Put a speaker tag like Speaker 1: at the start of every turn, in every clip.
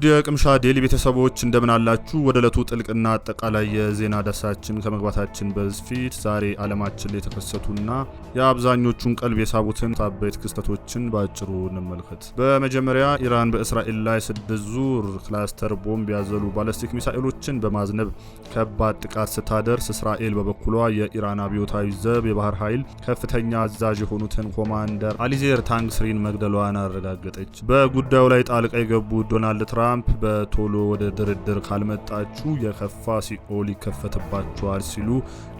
Speaker 1: የቅምሻ ዴሊ ቤተሰቦች እንደምን አላችሁ? ወደ ዕለቱ ጥልቅና አጠቃላይ የዜና ዳሳችን ከመግባታችን በፊት ዛሬ ዓለማችን ላይ የተከሰቱና የአብዛኞቹን ቀልብ የሳቡትን አበይት ክስተቶችን ባጭሩ እንመልከት። በመጀመሪያ ኢራን በእስራኤል ላይ 6 ዙር ክላስተር ቦምብ ያዘሉ ባላስቲክ ሚሳኤሎችን በማዝነብ ከባድ ጥቃት ስታደርስ፣ እስራኤል በበኩሏ የኢራን አብዮታዊ ዘብ የባህር ኃይል ከፍተኛ አዛዥ የሆኑትን ኮማንደር አሊዜር ታንግስሪን መግደሏን አረጋገጠች። በጉዳዩ ላይ ጣልቃ የገቡት ዶናልድ ትራምፕ በቶሎ ወደ ድርድር ካልመጣችሁ የከፋ ሲኦል ይከፈትባቸዋል ሲሉ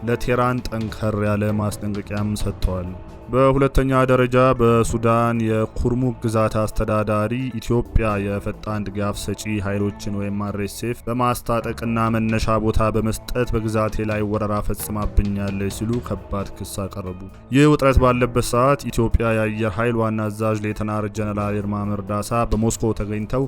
Speaker 1: ለቴህራን ጠንከር ያለ ማስጠንቀቂያም ሰጥተዋል። በሁለተኛ ደረጃ በሱዳን የኩርሙክ ግዛት አስተዳዳሪ ኢትዮጵያ የፈጣን ድጋፍ ሰጪ ኃይሎችን ወይም RSF በማስታጠቅና መነሻ ቦታ በመስጠት በግዛቴ ላይ ወረራ ፈጽማብኛለች ሲሉ ከባድ ክስ አቀረቡ። ይህ ውጥረት ባለበት ሰዓት ኢትዮጵያ የአየር ኃይል ዋና አዛዥ ሌተናል ጀነራል ይልማ መርዳሳ በሞስኮ ተገኝተው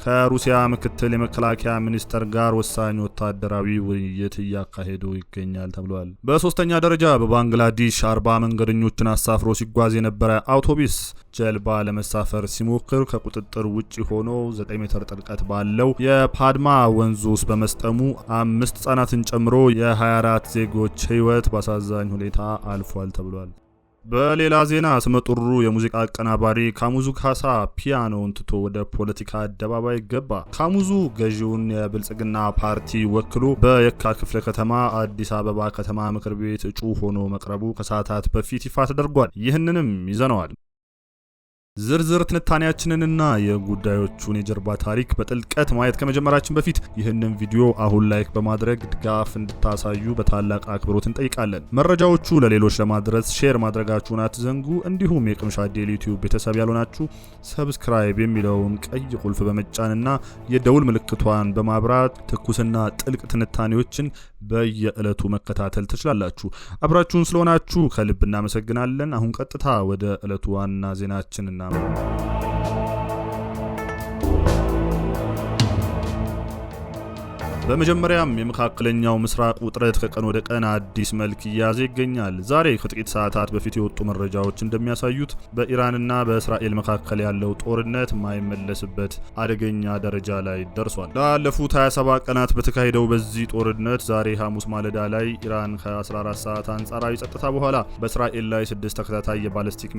Speaker 1: ከሩሲያ ምክትል የመከላከያ ሚኒስተር ጋር ወሳኝ ወታደራዊ ውይይት እያካሄዱ ይገኛል ተብሏል። በሶስተኛ ደረጃ በባንግላዴሽ 40 መንገደኞችን አሳፍሮ ሲጓዝ የነበረ አውቶቡስ ጀልባ ለመሳፈር ሲሞክር ከቁጥጥር ውጪ ሆኖ 9 ሜትር ጥልቀት ባለው የፓድማ ወንዝ ውስጥ በመስጠሙ 5 ሕፃናትን ጨምሮ የ24 ዜጎች ሕይወት በአሳዛኝ ሁኔታ አልፏል ተብሏል። በሌላ ዜና ስመጥሩ የሙዚቃ አቀናባሪ ካሙዙ ካሳ ፒያኖውን ትቶ ወደ ፖለቲካ አደባባይ ገባ። ካሙዙ ገዢውን የብልጽግና ፓርቲ ወክሎ በየካ ክፍለ ከተማ አዲስ አበባ ከተማ ምክር ቤት እጩ ሆኖ መቅረቡ ከሰዓታት በፊት ይፋ ተደርጓል። ይህንንም ይዘነዋል። ዝርዝር ትንታኔያችንንና የጉዳዮቹን የጀርባ ታሪክ በጥልቀት ማየት ከመጀመራችን በፊት ይህንን ቪዲዮ አሁን ላይክ በማድረግ ድጋፍ እንድታሳዩ በታላቅ አክብሮት እንጠይቃለን። መረጃዎቹ ለሌሎች ለማድረስ ሼር ማድረጋችሁን አትዘንጉ። እንዲሁም የቅምሻ ዴሊ ዩቲዩብ ቤተሰብ ያልሆናችሁ ሰብስክራይብ የሚለውን ቀይ ቁልፍ በመጫንና የደውል ምልክቷን በማብራት ትኩስና ጥልቅ ትንታኔዎችን በየዕለቱ መከታተል ትችላላችሁ። አብራችሁን ስለሆናችሁ ከልብ እናመሰግናለን። አሁን ቀጥታ ወደ ዕለቱ ዋና ዜናችን በመጀመሪያም የመካከለኛው ምስራቅ ውጥረት ከቀን ወደ ቀን አዲስ መልክ እያዘ ይገኛል። ዛሬ ከጥቂት ሰዓታት በፊት የወጡ መረጃዎች እንደሚያሳዩት በኢራንና በእስራኤል መካከል ያለው ጦርነት ማይመለስበት አደገኛ ደረጃ ላይ ደርሷል። ላለፉት 27 ቀናት በተካሄደው በዚህ ጦርነት ዛሬ ሐሙስ ማለዳ ላይ ኢራን ከ14 ሰዓት አንጻራዊ ጸጥታ በኋላ በእስራኤል ላይ 6 ተከታታይ የባላስቲክ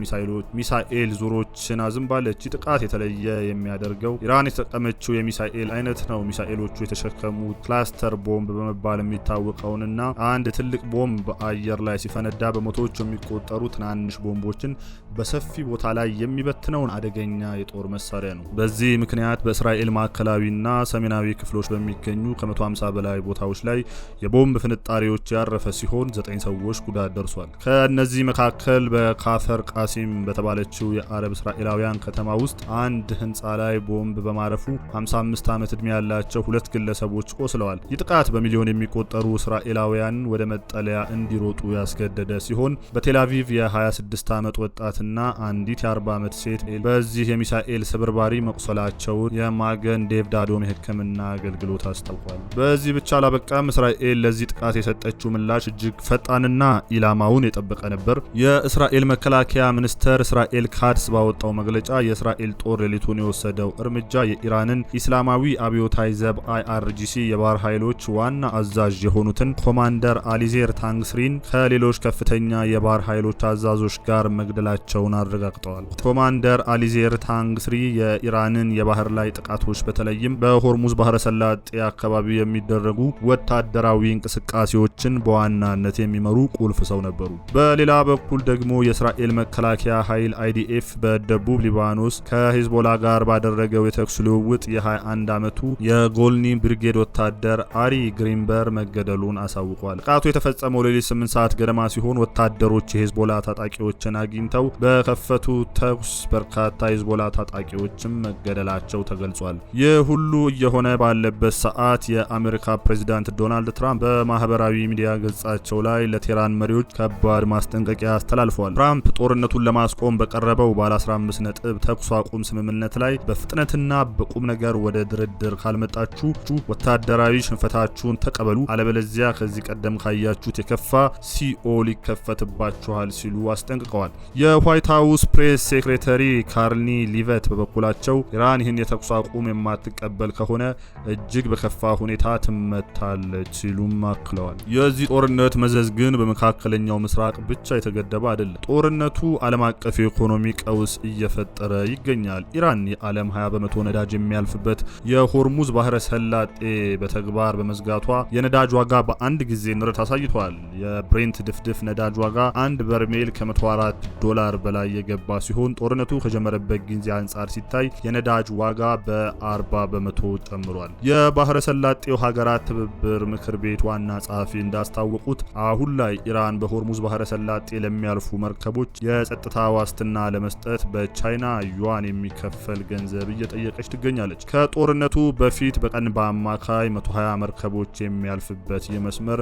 Speaker 1: ሚሳኤል ዙሮችን አዝንባለች። ጥቃት የተለየ የሚያደርገው ኢራን የተጠቀመችው የሚሳኤል አይነት ነው። ሚሳኤሎቹ የተሸከሙ ክላስተር ቦምብ በመባል የሚታወቀውንና አንድ ትልቅ ቦምብ በአየር ላይ ሲፈነዳ በመቶዎች የሚቆጠሩ ትናንሽ ቦምቦችን በሰፊ ቦታ ላይ የሚበትነውን አደገኛ የጦር መሳሪያ ነው። በዚህ ምክንያት በእስራኤል ማዕከላዊና ሰሜናዊ ክፍሎች በሚገኙ ከ150 በላይ ቦታዎች ላይ የቦምብ ፍንጣሪዎች ያረፈ ሲሆን 9 ሰዎች ጉዳት ደርሷል። ከእነዚህ መካከል በካፈር ቃሲም በተባለችው የአረብ እስራኤላውያን ከተማ ውስጥ አንድ ህንፃ ላይ ቦምብ በማረፉ 55 ዓመት ዕድሜ ያላቸው 2 ግለሰቦች ቆስለዋል። ይህ ጥቃት በሚሊዮን የሚቆጠሩ እስራኤላውያን ወደ መጠለያ እንዲሮጡ ያስገደደ ሲሆን በቴልአቪቭ የ26 ዓመት ወጣትና አንዲት የ40 ዓመት ሴት በዚህ የሚሳኤል ስብርባሪ መቁሰላቸውን የማገን ዴቪድ አዶም የሕክምና አገልግሎት አስታውቋል። በዚህ ብቻ አላበቃም። እስራኤል ለዚህ ጥቃት የሰጠችው ምላሽ እጅግ ፈጣንና ኢላማውን የጠበቀ ነበር። የእስራኤል መከላከያ ሚኒስተር እስራኤል ካትስ ባወጣው መግለጫ የእስራኤል ጦር ሌሊቱን የወሰደው እርምጃ የኢራንን ኢስላማዊ አብዮታዊ ዘብ IRGC የባህር ኃይሎች ዋና አዛዥ የሆኑትን ኮማንደር አሊዜር ታንግስሪን ከሌሎች ከፍተኛ የባህር ኃይሎች አዛዦች ጋር መግደላቸውን አረጋግጠዋል። ኮማንደር አሊዜር ታንግስሪ የኢራንን የባህር ላይ ጥቃቶች በተለይም በሆርሙዝ ባህረ ሰላጤ አካባቢ የሚደረጉ ወታደራዊ እንቅስቃሴዎችን በዋናነት የሚመሩ ቁልፍ ሰው ነበሩ። በሌላ በኩል ደግሞ የእስራኤል መከላከያ ኃይል IDF በደቡብ ሊባኖስ ከሂዝቦላ ጋር ባደረገው የተኩስ ልውውጥ የ21 ዓመቱ የጎልኒ ብሪጌድ ወታደር አሪ ግሪንበር መገደሉን አሳውቋል። ጥቃቱ የተፈጸመው ሌሊት 8 ሰዓት ገደማ ሲሆን ወታደሮች የሂዝቦላ ታጣቂዎችን አግኝተው በከፈቱ ተኩስ በርካታ የሂዝቦላ ታጣቂዎችም መገደላቸው ተገልጿል። ይህ ሁሉ እየሆነ ባለበት ሰዓት የአሜሪካ ፕሬዝዳንት ዶናልድ ትራምፕ በማህበራዊ ሚዲያ ገጻቸው ላይ ለቴህራን መሪዎች ከባድ ማስጠንቀቂያ አስተላልፈዋል። ትራምፕ ጦርነቱን ለማስቆም በቀረበው ባለ 15 ነጥብ ተኩስ አቁም ስምምነት ላይ በፍጥነትና በቁም ነገር ወደ ድርድር ካልመጣችሁ ወታደራዊ ወታደራዊ ሽንፈታችሁን ተቀበሉ፣ አለበለዚያ ከዚህ ቀደም ካያችሁት የከፋ ሲኦል ይከፈትባችኋል ሲሉ አስጠንቅቀዋል። የዋይት ሃውስ ፕሬስ ሴክሬታሪ ካርኒ ሊቨት በበኩላቸው ኢራን ይህን የተኩስ አቁም የማትቀበል ከሆነ እጅግ በከፋ ሁኔታ ትመታለች ሲሉም አክለዋል። የዚህ ጦርነት መዘዝ ግን በመካከለኛው ምስራቅ ብቻ የተገደበ አይደለም። ጦርነቱ ዓለም አቀፍ የኢኮኖሚ ቀውስ እየፈጠረ ይገኛል። ኢራን የዓለም 20 በመቶ ነዳጅ የሚያልፍበት የሆርሙዝ ባህረ ሰላጤ በተግባር በመዝጋቷ የነዳጅ ዋጋ በአንድ ጊዜ ንረት አሳይቷል። የብሬንት ድፍድፍ ነዳጅ ዋጋ አንድ በርሜል $104 በላይ የገባ ሲሆን ጦርነቱ ከጀመረበት ጊዜ አንጻር ሲታይ የነዳጅ ዋጋ በ40 በመቶ ጨምሯል። የባህረ ሰላጤው ሀገራት ትብብር ምክር ቤት ዋና ጸሐፊ እንዳስታወቁት አሁን ላይ ኢራን በሆርሙዝ ባህረ ሰላጤ ለሚያልፉ መርከቦች የጸጥታ ዋስትና ለመስጠት በቻይና ዩዋን የሚከፈል ገንዘብ እየጠየቀች ትገኛለች። ከጦርነቱ በፊት በቀን በአማካይ 120 መርከቦች የሚያልፍበት ይህ መስመር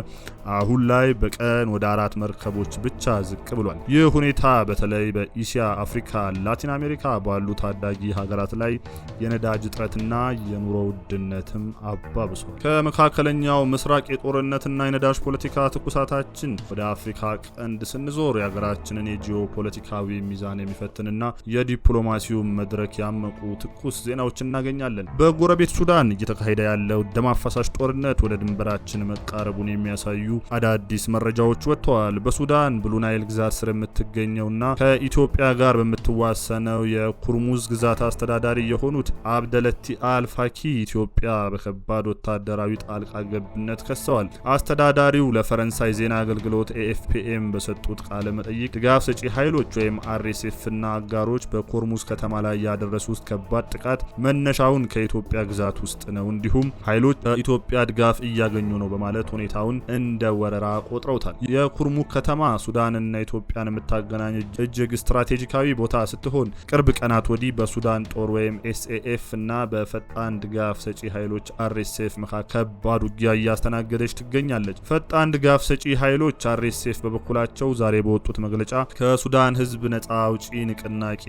Speaker 1: አሁን ላይ በቀን ወደ 4 መርከቦች ብቻ ዝቅ ብሏል። ይህ ሁኔታ በተለይ በኢሲያ፣ አፍሪካ፣ ላቲን አሜሪካ ባሉ ታዳጊ ሀገራት ላይ የነዳጅ እጥረትና የኑሮ ውድነትም አባብሷል። ከመካከለኛው ምስራቅ የጦርነትና የነዳጅ ፖለቲካ ትኩሳታችን ወደ አፍሪካ ቀንድ ስንዞር የሀገራችንን የጂኦ ፖለቲካዊ ሚዛን የሚፈትንና የዲፕሎማሲው መድረክ ያመቁ ትኩስ ዜናዎች እናገኛለን። በጎረቤት ሱዳን እየተካሄደ ያለው ደም አፋሳሽ ጦርነት ወደ ድንበራችን መቃረቡን የሚያሳዩ አዳዲስ መረጃዎች ወጥተዋል። በሱዳን ብሉ ናይል ግዛት ስር የምትገኘውና ከኢትዮጵያ ጋር በምትዋሰነው የኩርሙዝ ግዛት አስተዳዳሪ የሆኑት አብደለቲ አልፋኪ ኢትዮጵያ በከባድ ወታደራዊ ጣልቃ ገብነት ከሰዋል። አስተዳዳሪው ለፈረንሳይ ዜና አገልግሎት ኤኤፍፒኤም በሰጡት ቃለ መጠይቅ ድጋፍ ሰጪ ኃይሎች ወይም አርኤስኤፍ እና አጋሮች በኮርሙዝ ከተማ ላይ ያደረሱት ከባድ ጥቃት መነሻውን ከኢትዮጵያ ግዛት ውስጥ ነው፣ እንዲሁም ኃይሎች ከኢትዮጵያ ድጋፍ እያገኙ ነው በማለት ሁኔታውን እንደ ወረራ ቆጥረውታል። የኩርሙዝ ከተማ ሱዳንና ኢትዮጵያን የምታገናኝ እጅግ ስትራቴጂካዊ ቦታ ስትሆን ቅርብ ቀናት ወዲህ በሱዳን ጦር ወይም ኤስኤኤፍ እና በፈጣን ድጋፍ ሰጪ ኃይሎች አርኤስኤፍ መካከል ከባድ ውጊያ እያስተናገደች ትገኛለች። ፈጣን ድጋፍ ሰጪ ኃይሎች አርኤስኤፍ በበኩላቸው ዛሬ በወጡት መግለጫ ከሱዳን ሕዝብ ነጻ አውጪ ንቅናቄ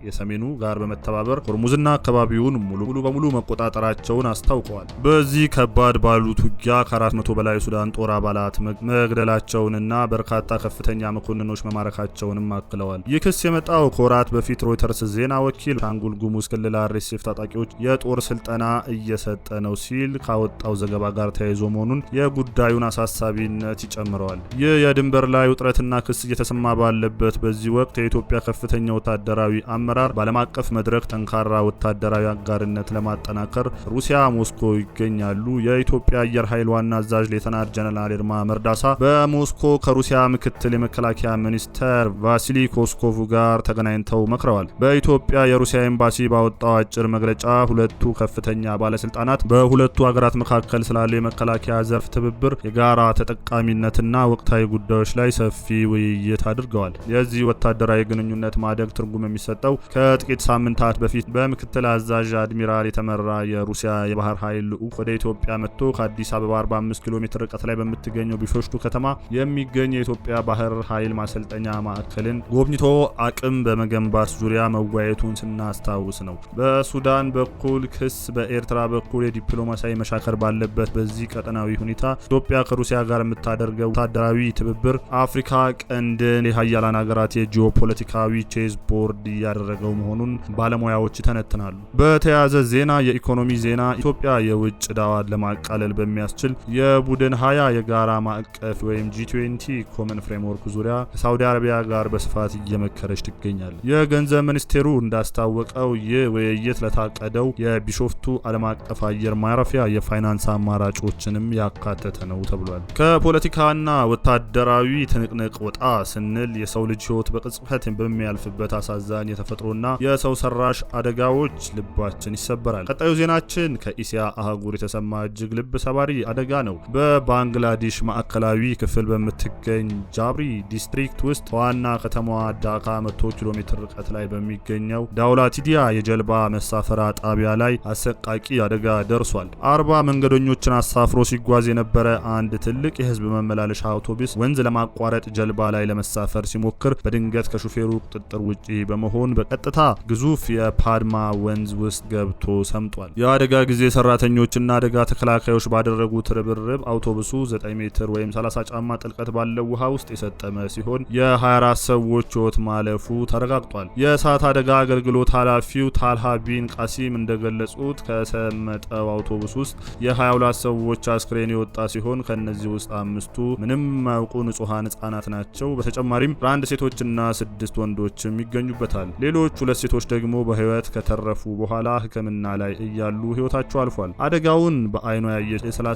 Speaker 1: የሰሜኑ ጋር በመተባበር ኮርሙዝና አካባቢውን ሙሉ በሙሉ መቆጣጠራቸውን አስታውቀዋል። በዚህ ከባድ ባሉት ውጊያ ከ400 በላይ ሱዳን ጦር አባላት መግደላቸውንና በርካታ ከፍተኛ መኮንኖች መማረካቸውንም አክለዋል። ይህ ክስ የመጣው ከወራት በፊት ሮይተርስ ዜና ወኪል ቤንሻንጉል ጉሙዝ ክልል አርኤስኤፍ ታጣቂዎች የጦር ስልጠና እየሰጠ ነው ሲል ካወጣው ዘገባ ጋር ተያይዞ መሆኑን የጉዳዩን አሳሳቢነት ይጨምረዋል። ይህ የድንበር ላይ ውጥረትና ክስ እየተሰማ ባለበት በዚህ ወቅት የኢትዮጵያ ከፍተኛ ወታደራዊ አመራር በዓለም አቀፍ መድረክ ጠንካራ ወታደራዊ አጋርነት ለማጠናከር ሩሲያ ሞስኮ ይገኛሉ። የኢትዮጵያ አየር ኃይል ዋና አዛዥ ሌተናንት ጀነራል ይልማ መርዳሳ በሞስኮ ከሩሲያ ምክትል የመከላከያ ሚኒስተር ቫሲሊ ኮስኮቭ ጋር ተገናኝተው መክረዋል። በኢትዮጵያ የሩሲያ ኤምባሲ ባወጣው አጭር መግለጫ ሁለቱ ከፍተኛ ባለስልጣናት በሁለቱ ሀገራት መካከል ስላለው የመከላከያ ዘርፍ ትብብር፣ የጋራ ተጠቃሚነትና ወቅታዊ ጉዳዮች ላይ ሰፊ ውይይት አድርገዋል። የዚህ ወታደራዊ ግንኙነት ማደግ ትርጉም የሚሰጠው ከጥቂት ሳምንታት በፊት በምክትል አዛዥ አድሚራል የተመራ የሩሲያ የባህር ኃይል ልዑክ ወደ ኢትዮጵያ መጥቶ ከአዲስ አበባ 45 ኪሎ ሜትር ርቀት ላይ በምትገኘው ቢሾፍቱ ከተማ የሚገኝ የኢትዮጵያ ባህር ኃይል ማሰልጠኛ ማዕከልን ጎብኝቶ አቅም በመገንባት ዙሪያ መወያየቱን ስናስታውስ ነው። በሱዳን በኩል ክስ፣ በኤርትራ በኩል የዲፕሎማሲያዊ መሻከር ባለበት በዚህ ቀጠናዊ ሁኔታ ኢትዮጵያ ከሩሲያ ጋር የምታደርገው ወታደራዊ ትብብር አፍሪካ ቀንድን የሀያላን ሀገራት የጂኦፖለቲካዊ ቼዝ ቦርድ እያደረገው መሆኑን ባለሙያዎች ይተነትናሉ። በተያያዘ ዜና የኢኮኖሚ ዜና ኢትዮጵያ የውጭ ዕዳዋን ለማቃለል በሚያስችል የቡድን 20 የጋራ ማዕቀፍ ወይም G20 ኮመን ፍሬምወርክ ዙሪያ ከሳውዲ አረቢያ ጋር በስፋት እየመከረች ትገኛለች። የገንዘብ ሚኒስቴሩ እንዳስታወቀው ይህ ውይይት ለታቀደው የቢሾፍቱ ዓለም አቀፍ አየር ማረፊያ የፋይናንስ አማራጮችንም ያካተተ ነው ተብሏል። ከፖለቲካና ወታደራዊ ትንቅንቅ ወጣ ስንል የሰው ልጅ ሕይወት በቅጽበት በሚያልፍበት አሳዛኝ የተፈጥሮና የሰው ሰራሽ አደጋዎች ልባችን ይሰበራል። ቀጣዩ ዜናችን ከኢሲያ አህጉር የተሰማ እጅግ ልብ ሰባሪ አደጋ ነው። በባንግላዴሽ ማዕከላዊ ክፍል በምትገኝ ጃብሪ ዲስትሪክት ውስጥ ዋና ከተማዋ ዳካ 100 ኪሎ ሜትር ርቀት ላይ በሚገኘው ዳውላቲዲያ የጀልባ መሳፈሪያ ጣቢያ ላይ አሰቃቂ አደጋ ደርሷል። 40 መንገደኞችን አሳፍሮ ሲጓዝ የነበረ አንድ ትልቅ የህዝብ መመላለሻ አውቶቡስ ወንዝ ለማቋረጥ ጀልባ ላይ ለመሳፈር ሲሞክር በድንገት ከሹፌሩ ቁጥጥር ውጪ በመሆን በቀጥታ ግዙፍ የፓድማ ወንዝ ውስጥ ገብቶ ሰምጧል። የአደጋ ጊዜ ሰራተኞችና አደጋ ተከላካዮች ባደረጉት ርብርብ አውቶቡሱ 9 ሜትር ወይም 30 ጫማ ጥልቀት ባለው ውሃ ውስጥ የሰጠመ ሲሆን የ24 ሰዎች ሕይወት ማለፉ ተረጋግጧል። የእሳት አደጋ አገልግሎት ኃላፊው ታልሃ ቢን ቃሲም እንደገለጹት ከሰመጠው አውቶቡስ ውስጥ የ22 ሰዎች አስክሬን የወጣ ሲሆን ከነዚህ ውስጥ 5ቱ ምንም የማያውቁ ንጹሃን ህጻናት ናቸው። በተጨማሪም 1 ሴቶችና 6 ወንዶችም ይገኙበታል። ሌሎች 2 ሴቶች ደግሞ በህይወት ከተረፉ በኋላ ሕክምና ላይ እያሉ ህይወታቸው አልፏል። አደጋውን በአይኗ ያየች የ35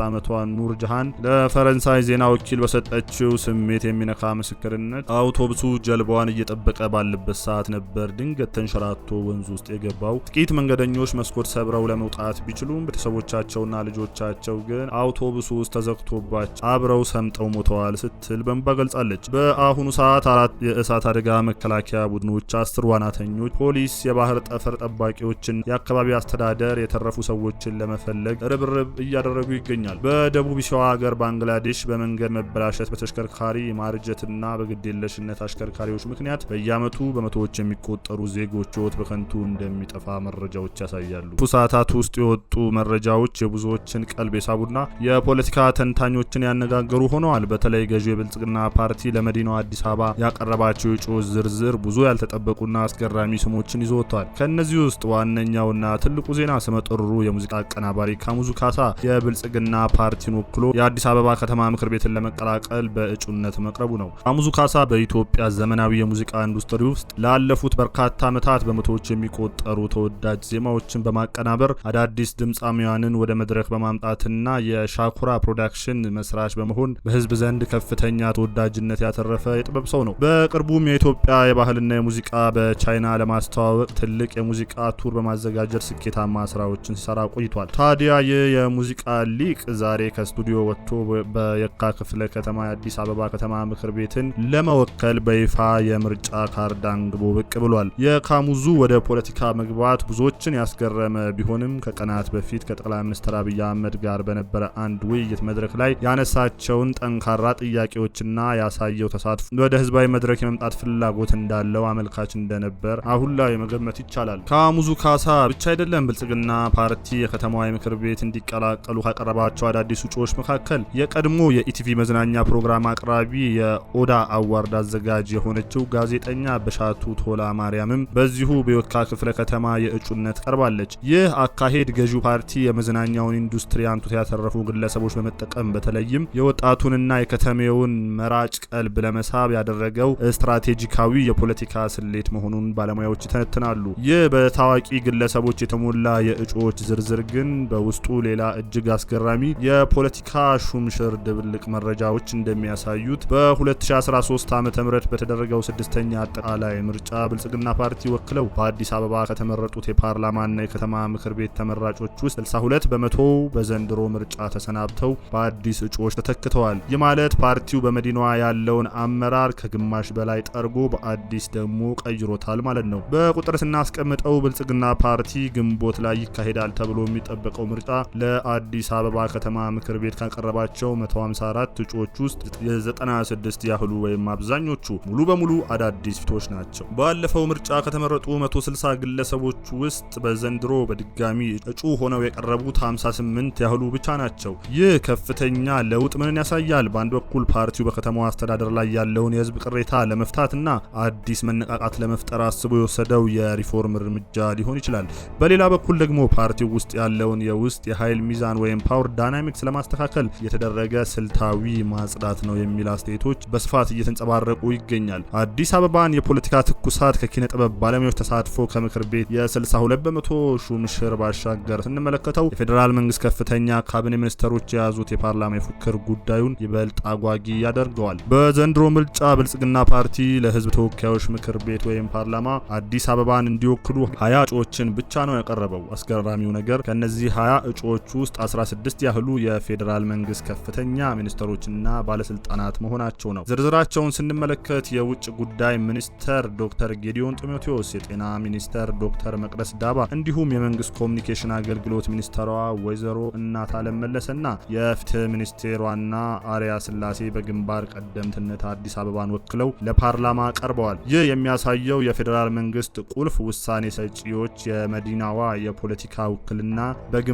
Speaker 1: ዓመቷ ኑር ጃሃን ለፈረንሳይ ዜና ወኪል በሰጠችው ስሜት የሚነካ ምስክርነት አውቶቡሱ ጀልባዋን እየጠበቀ ባለበት ሰዓት ነበር ድንገት ተንሸራቶ ወንዝ ውስጥ የገባው። ጥቂት መንገደኞች መስኮት ሰብረው ለመውጣት ቢችሉም ቤተሰቦቻቸውና ልጆቻቸው ግን አውቶቡሱ ውስጥ ተዘግቶባቸው አብረው ሰምጠው ሞተዋል ስትል በእንባ ገልጻለች። በአሁኑ ሰዓት 4 የእሳት አደጋ መከላከያ ቡድኖች፣ 10 ዋናተኞች፣ ፖሊስ፣ የባህር ጠፈር ጠባቂዎችን፣ የአካባቢ አስተዳደር የተረፉ ሰዎችን ለመፈለግ ርብርብ እያደረጉ ይገኛል። በደቡብ እስያ ሀገር ባንግላዴሽ በመንገድ መበላሸት፣ በተሽከርካሪ ማርጀትና በግዴለሽነት አሽከርካሪዎች ምክንያት በየዓመቱ በመቶዎች የሚቆጠሩ ዜጎች ሕይወት በከንቱ እንደሚጠፋ መረጃዎች ያሳያሉ። ሰዓታት ውስጥ የወጡ መረጃዎች የብዙዎችን ቀልብ የሳቡና የፖለቲካ ተንታኞችን ያነጋገሩ ሆነዋል። በተለይ ገዢው የብልጽግና ፓርቲ ለመዲናው አዲስ አበባ ያቀረባቸው የእጩዎች ዝርዝር ብዙ ያልተጠበቁና አስገራሚ ስሞችን ይዞ ወጥቷል። ከነዚህ ውስጥ ዋነኛውና ትልቁ ዜና ስመጥሩ የሙዚቃ አቀናባሪ ካሙዙ ካሳ የብልጽግና ፓርቲን ወክሎ የአዲስ አበባ ከተማ ምክር ቤትን ለመቀላቀል በእጩነት መቅረቡ ነው። ካሙዙ ካሳ በኢትዮጵያ ዘመናዊ የሙዚቃ ኢንዱስትሪ ውስጥ ላለፉት በርካታ ዓመታት በመቶዎች የሚቆጠሩ ተወዳጅ ዜማዎችን በማቀናበር አዳዲስ ድምጻሚያንን ወደ መድረክ በማምጣትና የሻኩራ ፕሮዳክሽን መስራች በመሆን በህዝብ ዘንድ ከፍተኛ ተወዳጅነት ያተረፈ የጥበብ ሰው ነው። በቅርቡም የኢትዮጵያ የባህልና የሙዚቃ በቻይና ለማስተዋወቅ ትልቅ የሙዚቃ ቱር በማዘጋጀት ስኬታማ ስራዎችን ሲሰራ ቆይቷል። ታዲያ ይህ የሙዚቃ ሊቅ ዛሬ ከስቱዲዮ ወጥቶ በየካ ክፍለ ከተማ የአዲስ አበባ ከተማ ምክር ቤትን ለመወከል በይፋ የምርጫ ካርድ አንግቦ ብቅ ብሏል። የካሙዙ ወደ ፖለቲካ መግባት ብዙዎችን ያስገረመ ቢሆንም ከቀናት በፊት ከጠቅላይ ሚኒስትር አብይ አህመድ ጋር በነበረ አንድ ውይይት መድረክ ላይ ያነሳቸውን ጠንካራ ጥያቄዎችና ያሳየው ተሳትፎ ወደ ህዝባዊ መድረክ የመምጣት ፍላጎት እንዳለው አመልካች እንደነበር አሁን ላይ መገመት ይቻላል። ካሙዙ ካሳ ብቻ አይደለም። ብልጽግና ፓርቲ የከተማዋ ምክር ቤት እንዲቀላቀሉ ካቀረባቸው አዳዲስ እጩዎች መካከል የቀድሞ የኢቲቪ መዝናኛ ፕሮግራም አቅራቢ የኦዳ አዋርድ አዘጋጅ የሆነችው ጋዜጠኛ በሻቱ ቶላ ማርያምም በዚሁ በየካ ክፍለ ከተማ የእጩነት ቀርባለች። ይህ አካሄድ ገዢው ፓርቲ የመዝናኛውን ኢንዱስትሪ አንቱታ ያተረፉ ግለሰቦች በመጠቀም በተለይም የወጣቱንና የከተሜውን መራጭ ቀልብ ለመሳብ ያደረገው ስትራቴጂካዊ የፖለቲካ ስሌት መሆኑን ባለሙያዎች ይተነትናሉ። ይህ በታዋቂ ግለሰቦች የተሞላ የእጩዎች ዝርዝር ግን በውስጡ ሌላ እጅግ አስገራሚ የፖለቲካ ሹምሽር ድብልቅ መረጃዎች እንደሚያሳዩት በ2013 ዓ.ም በተደረገው 6ኛ አጠቃላይ ምርጫ ብልጽግና ፓርቲ ወክለው በአዲስ አበባ ከተመረጡት የፓርላማና የከተማ ምክር ቤት ተመራጮች ውስጥ 62 በመቶ በዘንድሮ ምርጫ ተሰናብተው በአዲስ እጩዎች ተተክተዋል። ይህ ማለት ፓርቲው በመዲናዋ ያለውን አመራር ከግማሽ በላይ ጠርጎ በአዲስ ደግሞ ቀይሮታል ማለት ነው። በቁጥር ስናስቀምጠው ብልጽግና ፓርቲ ግንቦት ላይ ይካሄዳል ተብሎ የሚጠበቀው ምርጫ ለአዲስ አበባ ከተማ ምክር ቤት ካቀረባቸው 154 እጩዎች ውስጥ የ96 ያህሉ ወይም አብዛኞቹ ሙሉ በሙሉ አዳዲስ ፊቶች ናቸው። ባለፈው ምርጫ ከተመረጡ 160 ግለሰቦች ውስጥ በዘንድሮ በድጋሚ እጩ ሆነው የቀረቡት 58 ያህሉ ብቻ ናቸው። ይህ ከፍተኛ ለውጥ ምንን ያሳያል? በአንድ በኩል ፓርቲው በከተማው አስተዳደር ላይ ያለውን የህዝብ ቅሬታ ለመፍታትና አዲስ መነቃቃት ለመፍጠር አስቦ የወሰደው የሪፎርም እርምጃ ሊሆን ይችላል። በሌላ በኩል ደግሞ ፓርቲው ውስጥ ያለውን የውስጥ የኃይል ሚዛን ወይም ፓወር ዳይናሚክስ ለማስተካከል የተደረገ ስልታዊ ማጽዳት ነው የሚል አስተያየቶች በስፋት እየተንጸባረቁ ይገኛል። አዲስ አበባን የፖለቲካ ትኩሳት ከኪነ ጥበብ ባለሙያዎች ተሳትፎ ከምክር ቤት የ62 በመቶ ሹምሽር ባሻገር ስንመለከተው የፌዴራል መንግስት ከፍተኛ ካቢኔ ሚኒስተሮች የያዙት የፓርላማ የፉክክር ጉዳዩን ይበልጥ አጓጊ ያደርገዋል። በዘንድሮ ምርጫ ብልጽግና ፓርቲ ለህዝብ ተወካዮች ምክር ቤት ወይም ፓርላማ አዲስ አበባን እንዲወክሉ 20 እጩዎችን ብቻ ነው ያቀረበው። አስገራሚው ነገር ከነዚህ 20 እጩዎች ውስጥ 16 ያህሉ የፌዴራል መንግስት ከፍተኛ ሚኒስተሮችና ባለስልጣናት መሆናቸው ነው። ዝርዝራቸውን ስንመለከት የውጭ ጉዳይ ሚኒስተር ዶክተር ጌዲዮን ጢሞቴዎስ፣ የጤና ሚኒስተር ዶክተር መቅደስ ዳባ እንዲሁም የመንግስት ኮሚኒኬሽን አገልግሎት ሚኒስተሯ ወይዘሮ እናታለም መለሰና የፍትህ ሚኒስቴሯና አሪያ ስላሴ በግንባር ቀደምትነት አዲስ አበባን ወክለው ለፓርላማ ቀርበዋል። ይህ የሚያሳየው የፌዴራል መንግስት ቁልፍ ውሳኔ ሰጪዎች የመዲናዋ የፖለቲካ ውክልና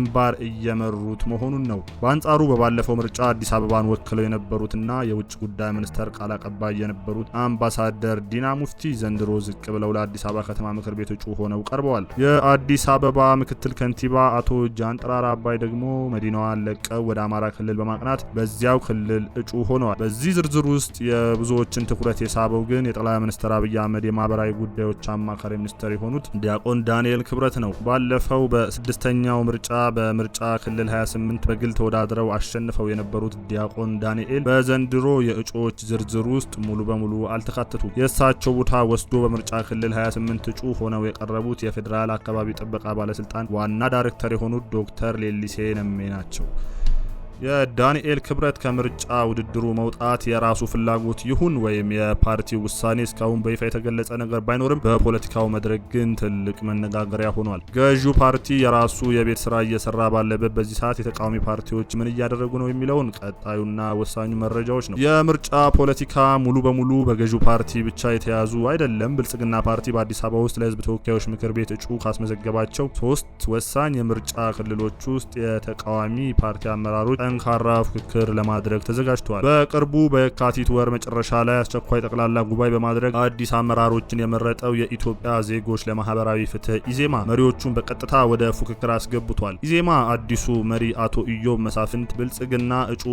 Speaker 1: በግንባር እየመሩት መሆኑን ነው። በአንጻሩ በባለፈው ምርጫ አዲስ አበባን ወክለው የነበሩትና የውጭ ጉዳይ ሚኒስቴር ቃል አቀባይ የነበሩት አምባሳደር ዲና ሙፍቲ ዘንድሮ ዝቅ ብለው ለአዲስ አበባ ከተማ ምክር ቤት እጩ ሆነው ቀርበዋል። የአዲስ አበባ ምክትል ከንቲባ አቶ ጃንጥራር አባይ ደግሞ መዲናዋን ለቀው ወደ አማራ ክልል በማቅናት በዚያው ክልል እጩ ሆነዋል። በዚህ ዝርዝር ውስጥ የብዙዎችን ትኩረት የሳበው ግን የጠቅላይ ሚኒስትር አብይ አህመድ የማህበራዊ ጉዳዮች አማካሪ ሚኒስትር የሆኑት ዲያቆን ዳንኤል ክብረት ነው። ባለፈው በስድስተኛው ምርጫ በምርጫ ክልል 28 በግል ተወዳድረው አሸንፈው የነበሩት ዲያቆን ዳንኤል በዘንድሮ የእጩዎች ዝርዝር ውስጥ ሙሉ በሙሉ አልተካተቱም። የእሳቸው ቦታ ወስዶ በምርጫ ክልል 28 እጩ ሆነው የቀረቡት የፌዴራል አካባቢ ጥበቃ ባለስልጣን ዋና ዳይሬክተር የሆኑት ዶክተር ሌሊሴ ነሜ ናቸው። የዳንኤል ክብረት ከምርጫ ውድድሩ መውጣት የራሱ ፍላጎት ይሁን ወይም የፓርቲው ውሳኔ እስካሁን በይፋ የተገለጸ ነገር ባይኖርም በፖለቲካው መድረክ ግን ትልቅ መነጋገሪያ ሆኗል። ገዢው ፓርቲ የራሱ የቤት ስራ እየሰራ ባለበት በዚህ ሰዓት የተቃዋሚ ፓርቲዎች ምን እያደረጉ ነው የሚለውን ቀጣዩና ወሳኙ መረጃዎች ነው። የምርጫ ፖለቲካ ሙሉ በሙሉ በገዢው ፓርቲ ብቻ የተያዙ አይደለም። ብልጽግና ፓርቲ በአዲስ አበባ ውስጥ ለህዝብ ተወካዮች ምክር ቤት እጩ ካስመዘገባቸው 3 ወሳኝ የምርጫ ክልሎች ውስጥ የተቃዋሚ ፓርቲ አመራሮች ጠንካራ ፍክክር ለማድረግ ተዘጋጅተዋል። በቅርቡ በየካቲት ወር መጨረሻ ላይ አስቸኳይ ጠቅላላ ጉባኤ በማድረግ አዲስ አመራሮችን የመረጠው የኢትዮጵያ ዜጎች ለማህበራዊ ፍትህ ኢዜማ መሪዎቹን በቀጥታ ወደ ፉክክር አስገብቷል። ኢዜማ አዲሱ መሪ አቶ ኢዮብ መሳፍንት ብልጽግና እጩ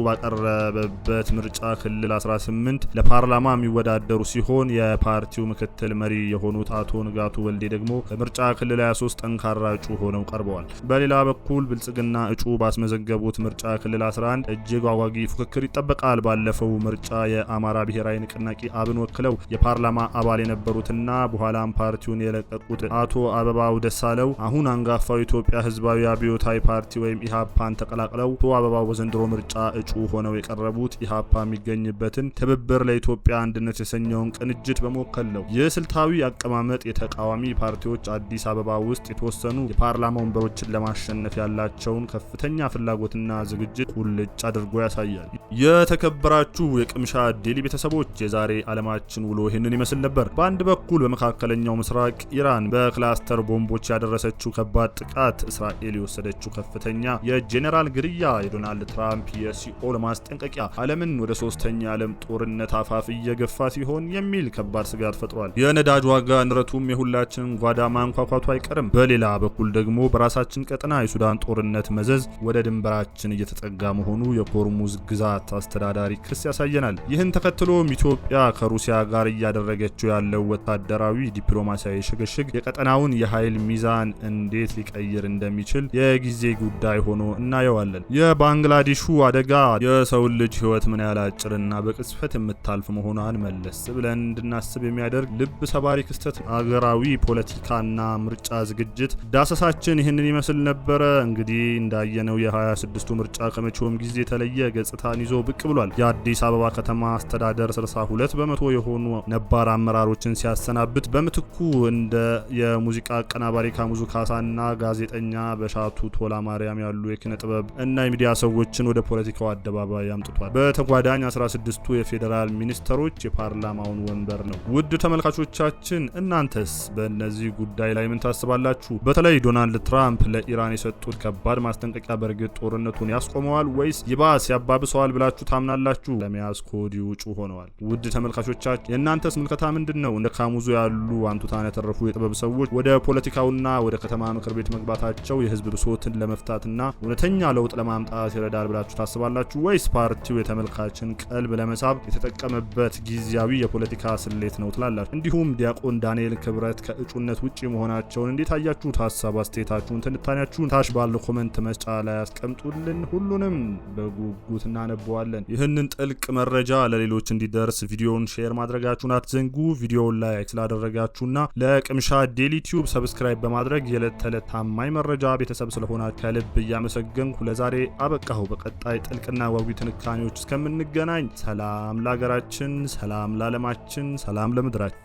Speaker 1: ባቀረበበት ምርጫ ክልል 18 ለፓርላማ የሚወዳደሩ ሲሆን የፓርቲው ምክትል መሪ የሆኑት አቶ ንጋቱ ወልዴ ደግሞ በምርጫ ክልል 23 ጠንካራ እጩ ሆነው ቀርበዋል። በሌላ በኩል ብልጽግና እጩ ባስመዘገቡት ምርጫ ክልል 11 እጅግ አጓጊ ፉክክር ይጠበቃል። ባለፈው ምርጫ የአማራ ብሔራዊ ንቅናቄ አብን ወክለው የፓርላማ አባል የነበሩትና በኋላም ፓርቲውን የለቀቁት አቶ አበባው ደሳለው አሁን አንጋፋው ኢትዮጵያ ህዝባዊ አብዮታዊ ፓርቲ ወይም ኢሃፓን ተቀላቅለው አቶ አበባው በዘንድሮ ምርጫ እጩ ሆነው የቀረቡት ኢሃፓ የሚገኝበትን ትብብር ለኢትዮጵያ አንድነት የተሰኘውን ቅንጅት በመወከል ነው። ይህ ስልታዊ አቀማመጥ የተቃዋሚ ፓርቲዎች አዲስ አበባ ውስጥ የተወሰኑ የፓርላማ ወንበሮችን ለማሸነፍ ያላቸውን ከፍተኛ ፍላጎትና ዝግጅት ቁልጭ አድርጎ ያሳያል። የተከበራችሁ የቅምሻ ዴሊ ቤተሰቦች የዛሬ ዓለማችን ውሎ ይህንን ይመስል ነበር። በአንድ በኩል በመካከለኛው ምስራቅ ኢራን በክላስተር ቦምቦች ያደረሰችው ከባድ ጥቃት፣ እስራኤል የወሰደችው ከፍተኛ የጄኔራል ግድያ፣ የዶናልድ ትራምፕ የሲኦል ማስጠንቀቂያ ዓለምን ወደ ሶስተኛ ዓለም ጦርነት አፋፍ እየገፋ ሲሆን የሚል ከባድ ስጋት ፈጥሯል። የነዳጅ ዋጋ ንረቱም የሁላችንን ጓዳ ማንኳኳቱ አይቀርም። በሌላ በኩል ደግሞ በራሳችን ቀጠና የሱዳን ጦርነት መዘዝ ወደ ድንበራችን እየተጠጋ መሆኑ የሆርሙዝ ግዛት አስተዳዳሪ ክስ ያሳየናል። ይህን ተከትሎም ኢትዮጵያ ከሩሲያ ጋር እያደረገችው ያለው ወታደራዊ ዲፕሎማሲያዊ ሽግሽግ የቀጠናውን የኃይል ሚዛን እንዴት ሊቀይር እንደሚችል የጊዜ ጉዳይ ሆኖ እናየዋለን። የባንግላዴሹ አደጋ የሰውን ልጅ ሕይወት ምን ያህል አጭርና በቅጽበት የምታልፍ መሆኗን መለስ ብለን እንድናስብ የሚያደርግ ልብ ሰባሪ ክስተት። አገራዊ ፖለቲካና ምርጫ ዝግጅት ዳሰሳችን ይህንን ይመስል ነበረ። እንግዲህ እንዳየነው የ26ቱ ምርጫ ከመቼውም ጊዜ የተለየ ገጽታን ይዞ ብቅ ብሏል። የአዲስ አበባ ከተማ አስተዳደር 62 በመቶ የሆኑ ነባር አመራሮችን ሲያሰናብት በምትኩ እንደ የሙዚቃ አቀናባሪ ካሙዙ ካሳና ጋዜጠኛ በሻቱ ቶላ ማርያም ያሉ የኪነ ጥበብ እና የሚዲያ ሰዎችን ወደ ፖለቲካው አደባባይ አምጥቷል። በተጓዳኝ 16ቱ የፌዴራል ሚኒስተሮች የፓርላማውን ወንበር ነው። ውድ ተመልካቾቻችን እናንተስ በእነዚህ ጉዳይ ላይ ምን ታስባላችሁ? በተለይ ዶናልድ ትራምፕ ለኢራን የሰጡት ከባድ ማስጠንቀቂያ በእርግጥ ጦርነቱን ያስቆመዋል ወይስ ይባስ ያባብሰዋል ብላችሁ ታምናላችሁ? ለመያዝ ኮዲው ውጩ ሆነዋል። ውድ ተመልካቾቻችን የእናንተስ ምልከታ ምንድነው? እንደ ካሙዙ ያሉ አንቱታን ያተረፉ የጥበብ ሰዎች ወደ ፖለቲካውና ወደ ከተማ ምክር ቤት መግባታቸው የህዝብ ብሶትን ለመፍታትና እውነተኛ ለውጥ ለማምጣት ይረዳል ብላችሁ ታስባላችሁ ወይስ ፓርቲው የተመልካችን ቀልብ ለመሳብ የተጠቀመበት ጊዜያዊ የፖለቲካ ስሌት ነው ትላላችሁ? እንዲሁም ዲያቆን ዳንኤል ክብረት ከእጩነት ውጪ መሆናቸውን እንዴት አያችሁት? ሀሳብ አስተያየታችሁን፣ ትንታኔያችሁን ታች ባለው ኮሜንት መስጫ ላይ አስቀምጡልን። ሁሉንም በጉጉት እናነበዋለን። ይህንን ጥልቅ መረጃ ለሌሎች እንዲደርስ ቪዲዮውን ሼር ማድረጋችሁን አትዘንጉ። ቪዲዮውን ላይክ ስላደረጋችሁና ለቅምሻ ዴሊ ቲዩብ ሰብስክራይብ በማድረግ የዕለት ተዕለት ታማኝ መረጃ ቤተሰብ ስለሆናችሁ ከልብ እያመሰገንኩ ለዛሬ አበቃሁ። በቀጣይ ጥልቅና ዋቢ ትንታኔዎች እስከምንገናኝ ሰላም ለሀገራችን፣ ሰላም ለዓለማችን፣ ሰላም ለምድራችን።